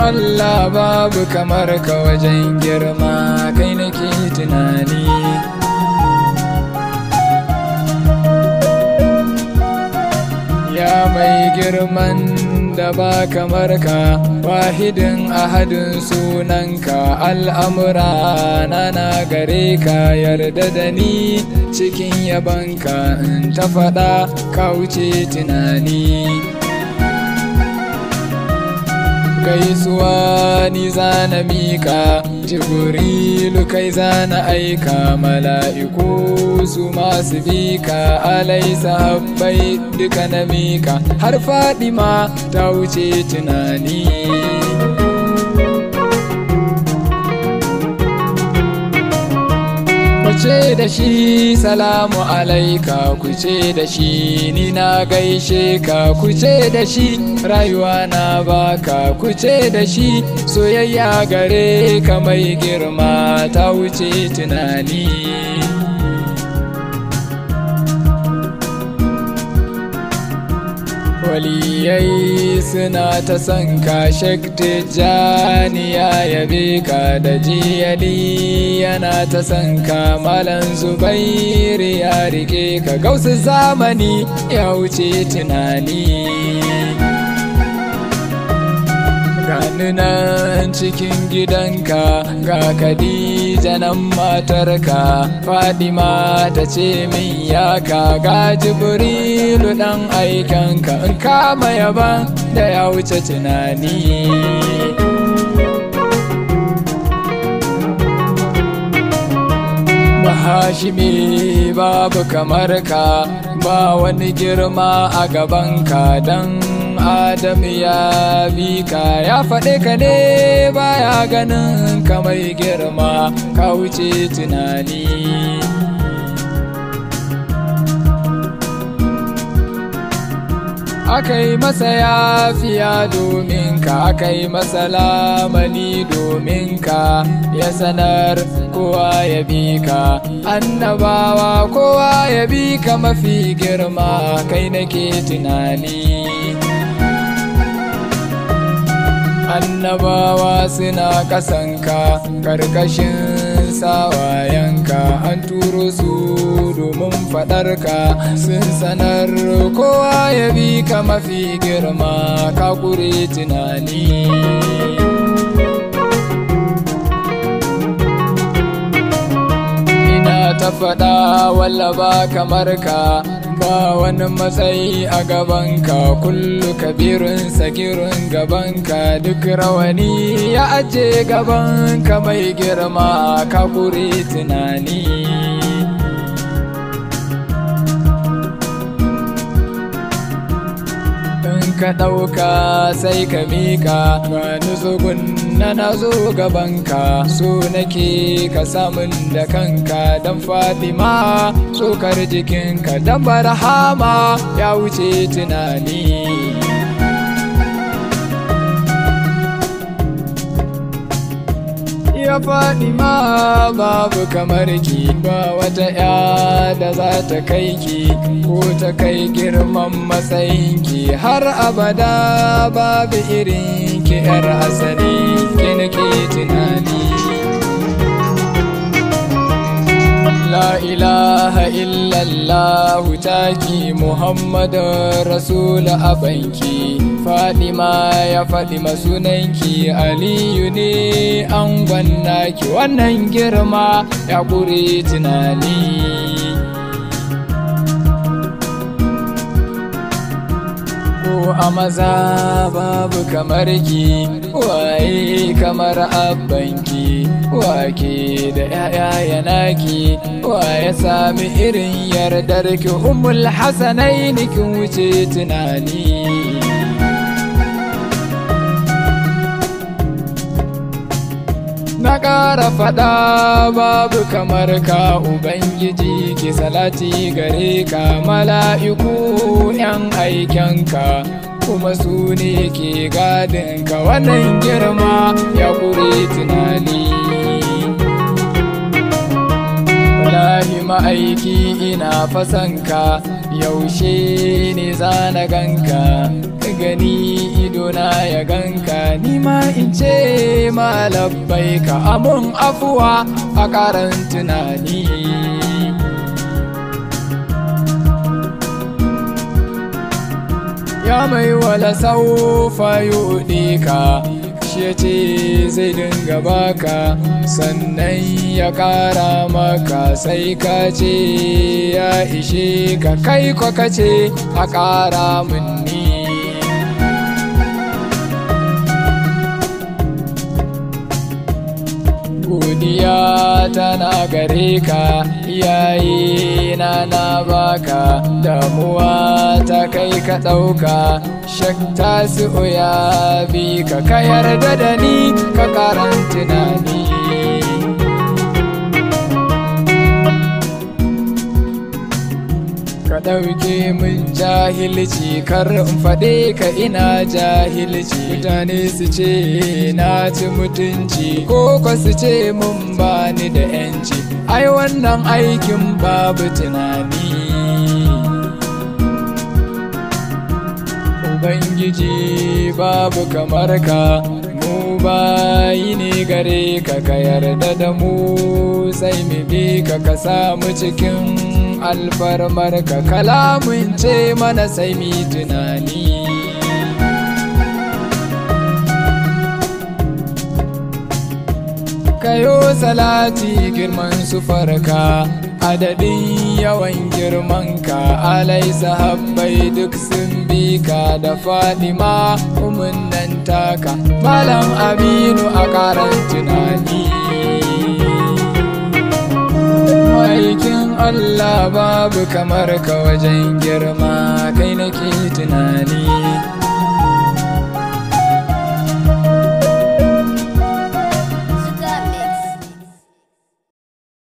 Allah babu kamar ka wajen girma, kai nake tunani. Ya mai girman da ba kamar ka, wahidin ahadin sunanka, al'amura na gare ka, yarda da ni cikin yabanka, in ta faɗa ka wuce tunani. Gaisuwa ni zana mika, Jibrilu kai zana aika, mala'iku su masu bika, alai sahabbai duka na mika, har Fadima ta wuce tunani. Kuce da shi salamu alaika, kuce da shi ni na gaishe ka, kuce da shi rayuwa na baka, kuce da shi soyayya gare ka mai girma, ta wuce tunani. Waliyai suna ta son ka, Sheikh Tijjani ya yabe ka, da jiyali yana ta son ka, Malam Zubairu ya rike ka, gausu zamani ya wuce tunani. Gani nan cikin gidanka, ga Khadija nan matarka, Fadima ta ce min yaka, ga Jibrilu dan aikanka, in kama yaban da ya wuce tunani. Hashimi babu kamar ka, ba wani girma a gabanka, dan Adamu ya bi ka, ya faɗe ka ne baya ganin ka mai girma, ka wuce tunani. Akai masa yafiya domin ka, akai masa lamani domin ka, ya sanar kowa ya bi ka, annabawa kowa ya bi ka, mafi girma kai nake tunani. Annabawa suna kasanka, karkashin sawayenka, an turo su domin faɗarka, sun sanar kowa ya bi ka, mafi girma ka kure tunani. Ina ta faɗa walla ba kamar ka, ba wani matsayi a gabanka, kullu kabirin sagirin gabanka, duk rawani ya aje gabanka, mai girma ka kure tunani. In ka ɗauka sai ka miƙa, wani zugun na zo gabanka, so nake ka samun da kanka, dan Fatima tsokar jikinka, dan Barhama ya wuce tunani. Ya Fatima babu kamar ki, ba wata ya da za ta kai ki, ko ta kai girman matsayinki, har abada babu irin ki, yar asali ki nake tunani. La ilaha illallah taki Muhammadun Rasul abanki, Fadima ya Fadima sunanki, Aliyu ne angon naki, wannan girma ya kure tunani. A maza babu kamar ki, waye kamar abbanki, wake da ‘ya'ya yanaki, waye sami irin yardar ki, Ummul Hasanaini kin wuce tunani. Na ƙara faɗa babu kamar ka, Ubangiji ki salati gare ka, mala'iku ‘yan aikenka, kuma su ne ke gadinka, wannan girma ya kure tunani. La wallahi ma'aiki ina fasanka, yaushe ne zana ganka, gani idona ya ganka, nima in ce ma labbaika, amun afuwa a ƙaran tunani. Ya mai wala saufa yuɗika, shi ya ce zai dinga baka, sannan ya ƙara maka, sai ka ce ya ishe ka, kai ko ka ce a ƙara min ni. Godiya tana gare ka, iyaye na baka, damuwa ta kai ka ɗauka, shakta su ya bi ka, ka yarda da ni ka ƙaran tunani. Ka ɗauke min jahilci, kar in faɗe ka ina jahilci, mutane su ce na ci mutunci, ko su ce mun bani da yanci, ai wannan aikin babu tunani. Ubangiji babu kamar ka, mu bayi ne gare ka, ka yarda da mu sai mu bi ka, ka samu cikin alfarmarka, kalamun ce mana sai mi tunani. Kayo salati girman sufarka, adadin yawan girmanka, alai sahabbai duk sun bi ka, da Fadima umun nan taka, Malam Aminu a ƙaran tunani. Aikin Allah babu kamar ka wajen girma, kai nake tunani.